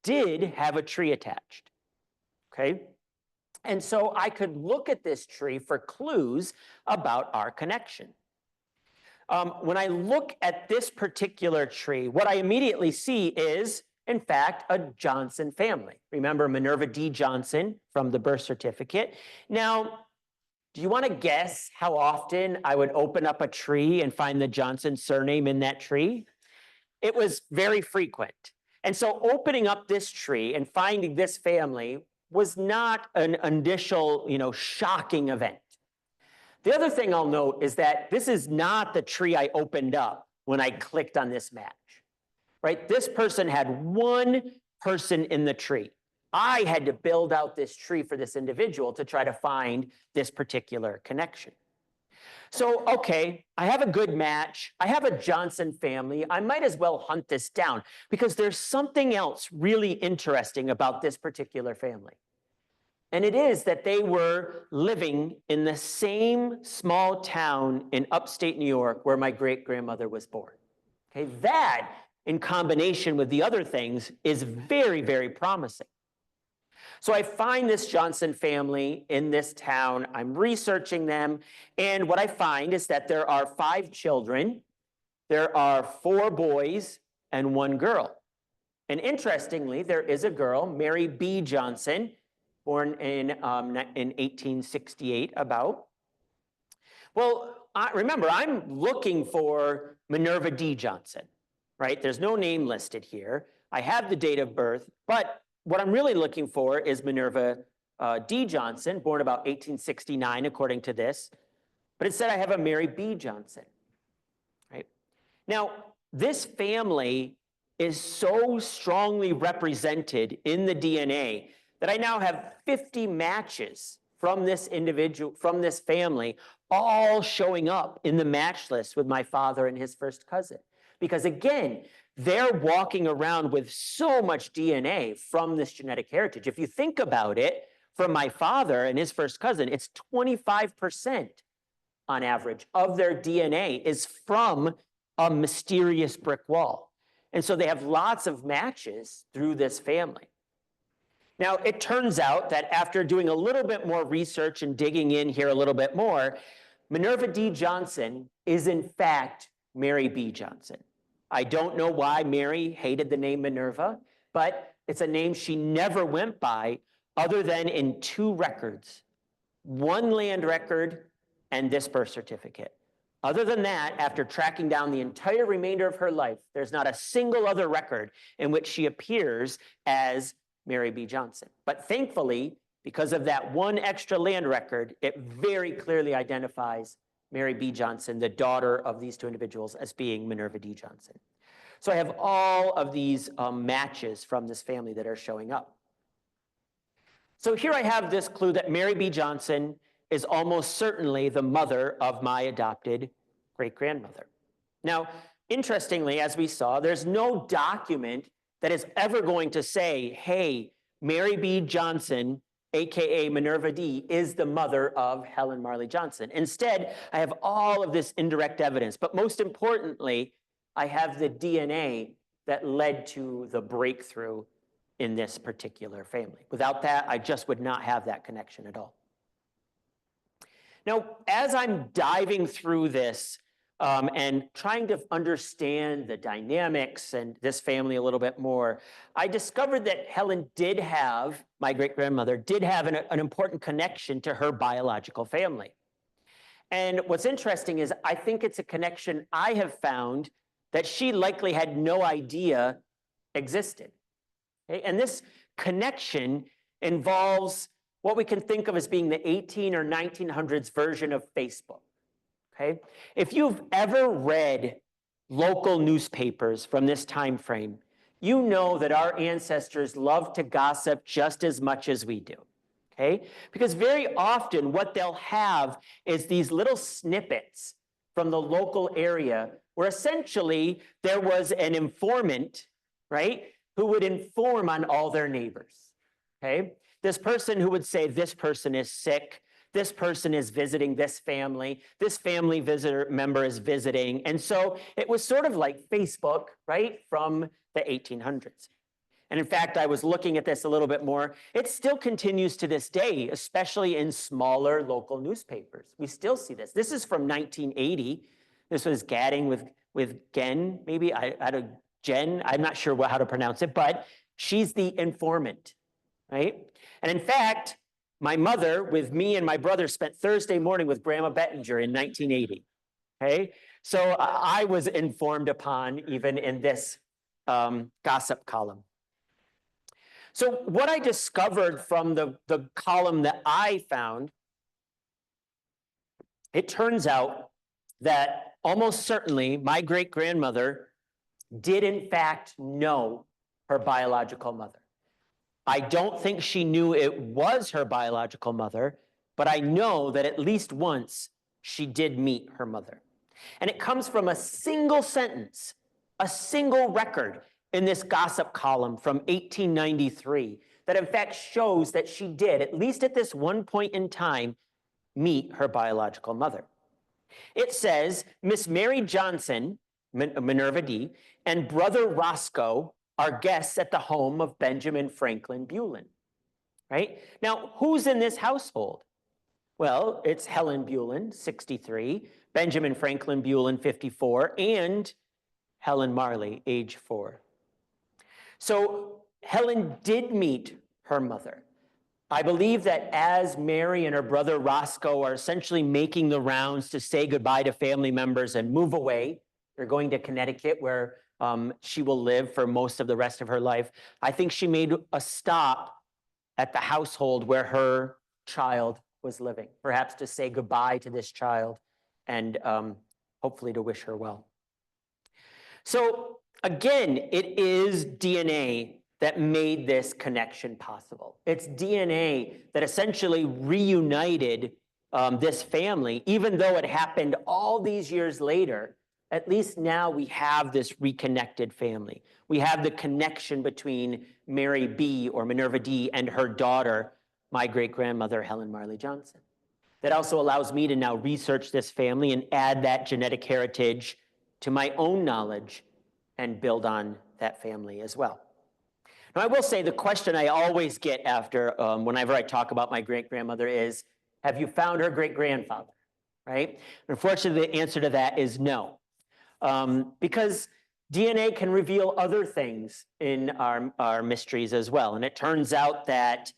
did have a tree attached, okay? And so I could look at this tree for clues about our connection. When I look at this particular tree, what I immediately see is, in fact, a Johnson family. Remember Minerva D. Johnson from the birth certificate. Now, do you want to guess how often I would open up a tree and find the Johnson surname in that tree? It was very frequent. And so opening up this tree and finding this family was not an initial, shocking event. The other thing I'll note is that this is not the tree I opened up when I clicked on this match, right? This person had one person in the tree. I had to build out this tree for this individual to try to find this particular connection. So, okay, I have a good match. I have a Johnson family. I might as well hunt this down because there's something else really interesting about this particular family. And it is that they were living in the same small town in upstate New York where my great-grandmother was born. Okay, that in combination with the other things is very, very promising. So I find this Johnson family in this town. I'm researching them. And what I find is that there are 5 children. There are 4 boys and 1 girl. And interestingly, there is a girl, Mary B. Johnson, born in 1868 about. Well, remember, I'm looking for Minerva D. Johnson, right? There's no name listed here. I have the date of birth, but what I'm really looking for is Minerva D. Johnson, born about 1869, according to this. But instead, I have a Mary B. Johnson, right? Now, this family is so strongly represented in the DNA that I now have 50 matches from this individual, from this family, all showing up in the match list with my father and his first cousin. Because again, they're walking around with so much DNA from this genetic heritage. If you think about it, from my father and his first cousin, it's 25% on average of their DNA is from a mysterious brick wall. And so they have lots of matches through this family. Now, it turns out that after doing a little bit more research and digging in here a little bit more, Minerva D. Johnson is in fact Mary B. Johnson. I don't know why Mary hated the name Minerva, but it's a name she never went by other than in 2 records, 1 land record and this birth certificate. Other than that, after tracking down the entire remainder of her life, there's not a single other record in which she appears as Mary B. Johnson. But thankfully, because of that 1 extra land record, it very clearly identifies Mary B. Johnson, the daughter of these 2 individuals, as being Minerva D. Johnson. So I have all of these matches from this family that are showing up. So here I have this clue that Mary B. Johnson is almost certainly the mother of my adopted great-grandmother. Now, interestingly, as we saw, there's no document that is ever going to say, hey, Mary B. Johnson, AKA Minerva D., is the mother of Helen Marley Johnson. Instead, I have all of this indirect evidence, but most importantly, I have the DNA that led to the breakthrough in this particular family. Without that, I just would not have that connection at all. Now, as I'm diving through this and trying to understand the dynamics and this family a little bit more, I discovered that Helen did have, my great-grandmother, did have an important connection to her biological family. And what's interesting is I think it's a connection I have found that she likely had no idea existed. Okay? And this connection involves what we can think of as being the 18 or 1900s version of Facebook. Okay? If you've ever read local newspapers from this time frame, you know that our ancestors love to gossip just as much as we do. Okay? Because very often what they'll have is these little snippets from the local area where essentially there was an informant, right, who would inform on all their neighbors. Okay? This person who would say, this person is sick, this person is visiting this family visitor member is visiting. And so it was sort of like Facebook, right, from the 1800s. And in fact, I was looking at this a little bit more. It still continues to this day, especially in smaller local newspapers. We still see this. This is from 1980. This was Gadding with Gen, maybe. Jen, I'm not sure how to pronounce it, but she's the informant, right? And in fact, my mother, with me and my brother, spent Thursday morning with Grandma Bettinger in 1980, okay? So I was informed upon even in this gossip column. So what I discovered from the column that I found, it turns out that almost certainly my great-grandmother did in fact know her biological mother. I don't think she knew it was her biological mother, but I know that at least once she did meet her mother. And it comes from a single sentence, a single record in this gossip column from 1893 that in fact shows that she did, at least at this one point in time, meet her biological mother. It says, Miss Mary Johnson, Minerva D., and brother Roscoe are guests at the home of Benjamin Franklin Bullen, right? Now, who's in this household? Well, it's Helen Bullen, 63, Benjamin Franklin Bullen, 54, and Helen Marley, age 4. So Helen did meet her mother. I believe that as Mary and her brother Roscoe are essentially making the rounds to say goodbye to family members and move away, they're going to Connecticut where she will live for most of the rest of her life. I think she made a stop at the household where her child was living, perhaps to say goodbye to this child and hopefully to wish her well. So again, it is DNA that made this connection possible. It's DNA that essentially reunited this family, even though it happened all these years later. At least now we have this reconnected family. We have the connection between Mary B. or Minerva D. and her daughter, my great-grandmother, Helen Marley Johnson. That also allows me to now research this family and add that genetic heritage to my own knowledge and build on that family as well. Now, I will say the question I always get after, whenever I talk about my great-grandmother is, have you found her great-grandfather, right? Unfortunately, the answer to that is no. Because DNA can reveal other things in our mysteries as well. And it turns out that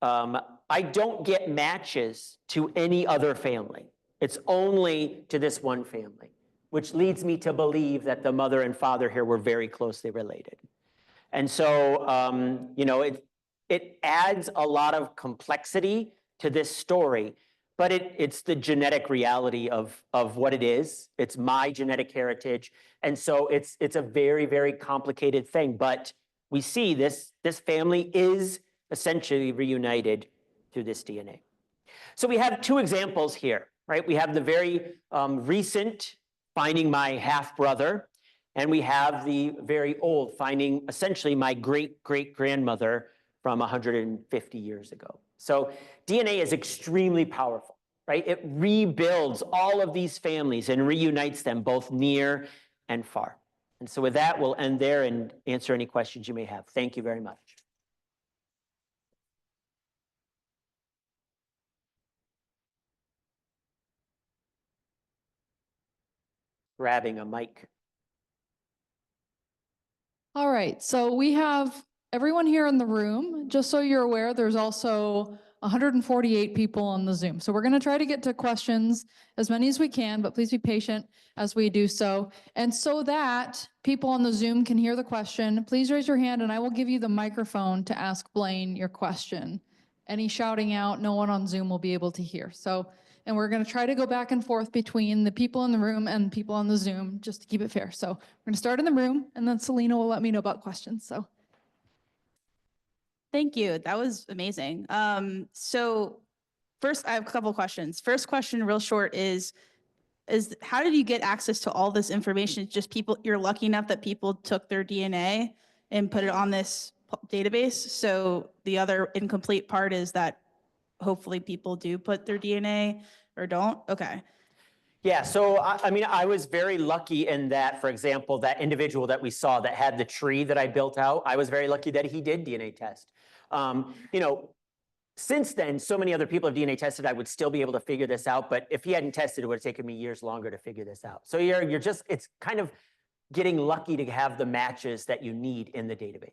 I don't get matches to any other family. It's only to this one family, which leads me to believe that the mother and father here were very closely related. And so, you know, it adds a lot of complexity to this story, but it's the genetic reality of what it is. It's my genetic heritage. And so it's a very, very complicated thing. But we see this family is essentially reunited through this DNA. So we have two examples here, right? We have the very recent finding my half-brother, and we have the very old finding essentially my great-great-grandmother from 150 years ago. So DNA is extremely powerful, right? It rebuilds all of these families and reunites them both near and far. And so with that, we'll end there and answer any questions you may have. Thank you very much. Grabbing a mic. All right, so we have everyone here in the room. Just so you're aware, there's also 148 people on the Zoom. So we're going to try to get to questions, as many as we can, but please be patient as we do so. And so that people on the Zoom can hear the question, please raise your hand and I will give you the microphone to ask Blaine your question. Any shouting out, no one on Zoom will be able to hear. So, and we're going to try to go back and forth between the people in the room and people on the Zoom just to keep it fair. So we're going to start in the room and then Selena will let me know about questions. So. Thank you. That was amazing. So first, I have a couple of questions. First question, real short, is how did you get access to all this information? It's just people, you're lucky enough that people took their DNA and put it on this database. So the other incomplete part is that hopefully people do put their DNA or don't. Okay. Yeah, so I mean, I was very lucky in that, for example, that individual that we saw that had the tree that I built out, I was very lucky that he did DNA test. You know, since then, so many other people have DNA tested, I would still be able to figure this out. But if he hadn't tested, it would have taken me years longer to figure this out. So you're just, it's kind of getting lucky to have the matches that you need in the database.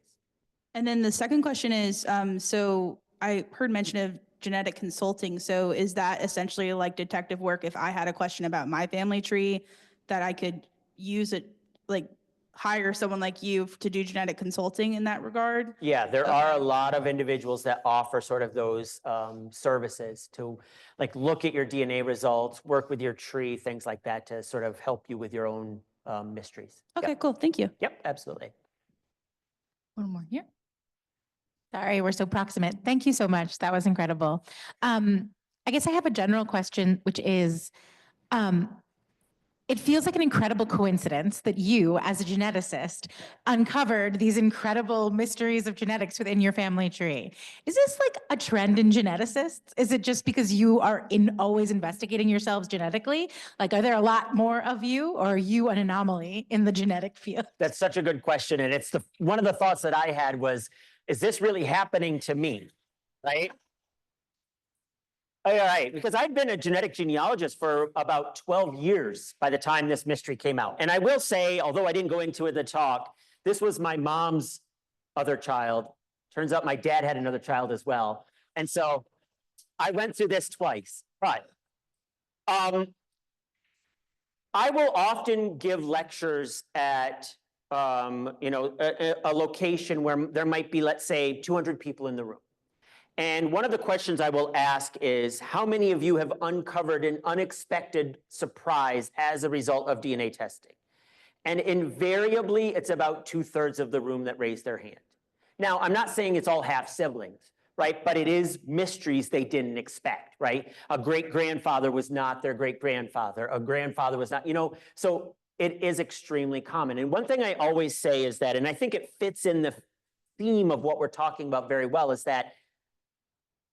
And then the second question is, so I heard mention of genetic consulting. So is that essentially like detective work? If I had a question about my family tree, that I could use it, like hire someone like you to do genetic consulting in that regard? Yeah, there are a lot of individuals that offer sort of those services to like look at your DNA results, work with your tree, things like that to sort of help you with your own mysteries. Okay, Yep. cool. Thank you. Yep, absolutely. One more here. Sorry, we're so proximate. Thank you so much. That was incredible. I guess I have a general question, which is, It feels like an incredible coincidence that you, as a geneticist, uncovered these incredible mysteries of genetics within your family tree. Is this like a trend in geneticists? Is it just because you are always investigating yourselves genetically? Like, are there a lot more of you, or are you an anomaly in the genetic field? That's such a good question. And it's one of the thoughts that I had was, is this really happening to me? Right? All right, because I've been a genetic genealogist for about 12 years by the time this mystery came out. And I will say, although I didn't go into it in the talk, this was my mom's other child. Turns out my dad had another child as well. And so I went through this twice. But I will often give lectures at a location where there might be, let's say, 200 people in the room. And one of the questions I will ask is, how many of you have uncovered an unexpected surprise as a result of DNA testing? And invariably, it's about 2/3 of the room that raise their hand. Now, I'm not saying it's all half siblings, right? But it is mysteries they didn't expect, right? A great-grandfather was not their great-grandfather. A grandfather was not, so it is extremely common. And one thing I always say is that, and I think it fits in the theme of what we're talking about very well, is that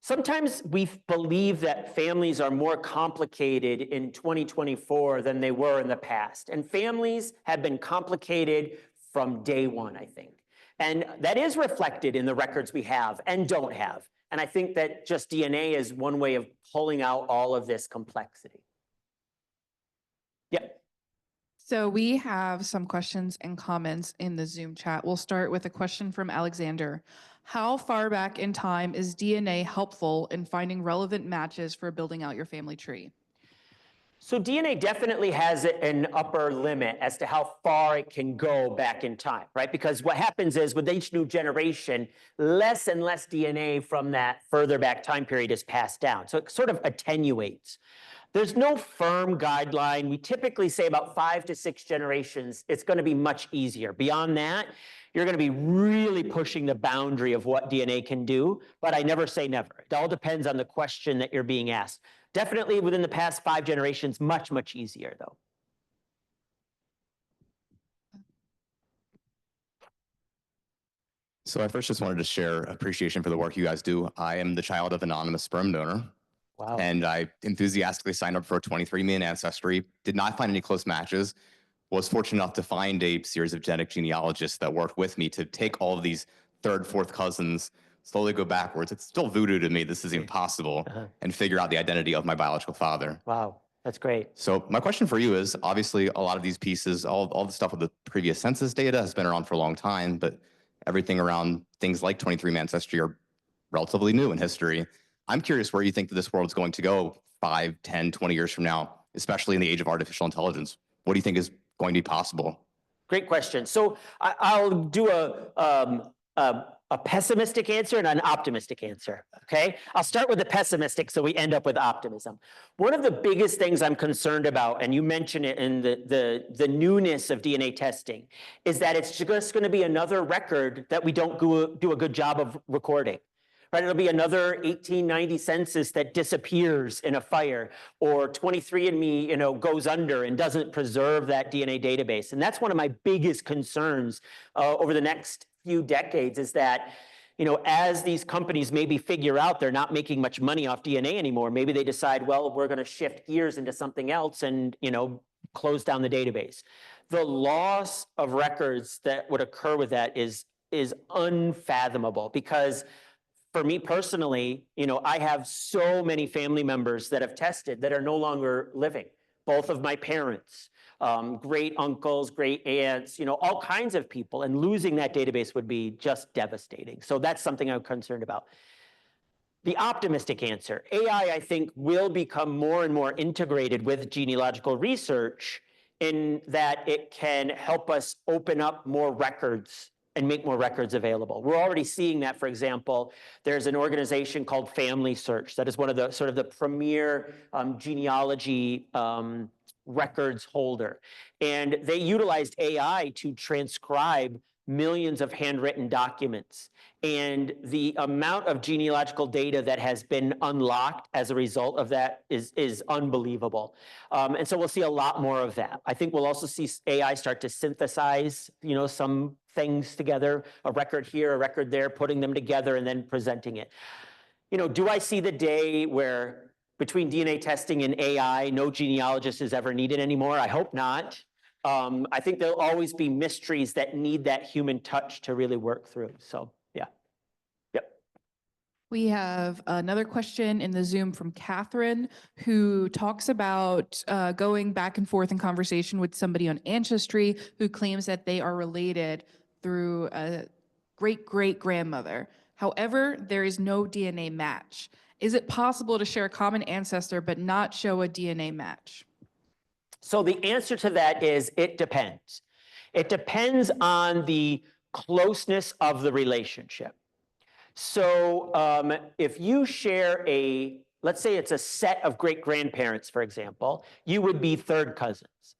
sometimes we believe that families are more complicated in 2024 than they were in the past. And families have been complicated from day one, I think. And that is reflected in the records we have and don't have. And I think that just DNA is one way of pulling out all of this complexity. Yep. So we have some questions and comments in the Zoom chat. We'll start with a question from Alexander. How far back in time is DNA helpful in finding relevant matches for building out your family tree? So DNA definitely has an upper limit as to how far it can go back in time, right? Because what happens is with each new generation, less and less DNA from that further back time period is passed down. So it sort of attenuates. There's no firm guideline. We typically say about 5 to 6 generations, it's going to be much easier. Beyond that, you're going to be really pushing the boundary of what DNA can do, but I never say never. It all depends on the question that you're being asked. Definitely within the past 5 generations, much, much easier though. So I first just wanted to share appreciation for the work you guys do. I am the child of an anonymous sperm donor. Wow. And I enthusiastically signed up for 23andMe and Ancestry, did not find any close matches, was fortunate enough to find a series of genetic genealogists that worked with me to take all of these third, fourth cousins, slowly go backwards. It's still voodoo to me, this is impossible, and figure out the identity of my biological father. Wow, that's great. So my question for you is, obviously a lot of these pieces, all the stuff with the previous census data has been around for a long time, but everything around things like 23andMe Ancestry are relatively new in history. I'm curious where you think that this world's going to go 5, 10, 20 years from now, especially in the age of artificial intelligence. What do you think is going to be possible? Great question. So I'll do a pessimistic answer and an optimistic answer, okay? I'll start with the pessimistic so we end up with optimism. One of the biggest things I'm concerned about, and you mentioned it in the newness of DNA testing, is that it's just going to be another record that we don't do a good job of recording. Right, it'll be another 1890 census that disappears in a fire, or 23andMe, goes under and doesn't preserve that DNA database. And that's one of my biggest concerns over the next few decades, is that, as these companies maybe figure out they're not making much money off DNA anymore, maybe they decide, well, we're going to shift gears into something else and, close down the database. The loss of records that would occur with that is unfathomable, because for me personally, I have so many family members that have tested that are no longer living. Both of my parents, great uncles, great aunts, all kinds of people, and losing that database would be just devastating. So that's something I'm concerned about. The optimistic answer, AI, I think, will become more and more integrated with genealogical research in that it can help us open up more records and make more records available. We're already seeing that. For example, there's an organization called Family Search that is one of the sort of the premier genealogy records holder. And they utilized AI to transcribe millions of handwritten documents. And the amount of genealogical data that has been unlocked as a result of that is unbelievable. And so we'll see a lot more of that. I think we'll also see AI start to synthesize, some things together, a record here, a record there, putting them together and then presenting it. Do I see the day where between DNA testing and AI, no genealogist is ever needed anymore? I hope not. I think there'll always be mysteries that need that human touch to really work through. So, yeah. Yep. We have another question in the Zoom from Catherine, who talks about going back and forth in conversation with somebody on Ancestry who claims that they are related through a great-great-grandmother. However, there is no DNA match. Is it possible to share a common ancestor but not show a DNA match? So the answer to that is it depends. It depends on the closeness of the relationship. So if you share let's say it's a set of great-grandparents, for example, you would be third cousins.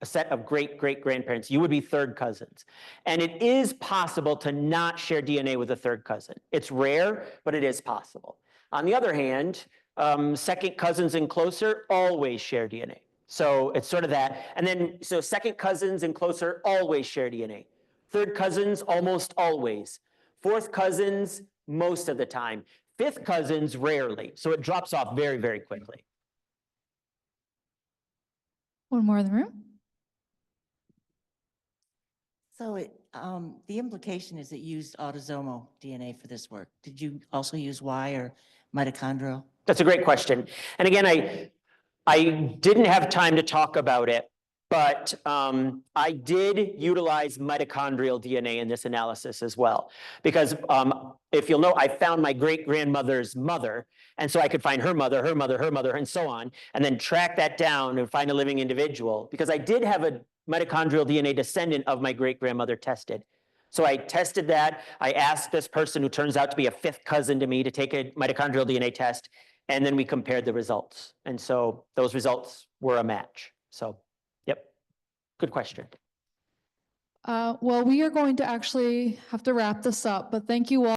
A set of great-great-grandparents, you would be third cousins. And it is possible to not share DNA with a third cousin. It's rare, but it is possible. On the other hand, second cousins and closer always share DNA. So it's sort of that. And then, so second cousins and closer always share DNA. Third cousins almost always. Fourth cousins most of the time. Fifth cousins rarely. So it drops off very, very quickly. One more in the room. So the implication is that you used autosomal DNA for this work. Did you also use Y or mitochondrial? That's a great question. And again, I didn't have time to talk about it, but I did utilize mitochondrial DNA in this analysis as well. Because if you'll know, I found my great-grandmother's mother, and so I could find her mother, her mother, her mother, and so on, and then track that down and find a living individual. Because I did have a mitochondrial DNA descendant of my great-grandmother tested. So I tested that. I asked this person who turns out to be a fifth cousin to me to take a mitochondrial DNA test, and then we compared the results. And so those results were a match. So, yep, good question. Well, we are going to actually have to wrap this up, but thank you all.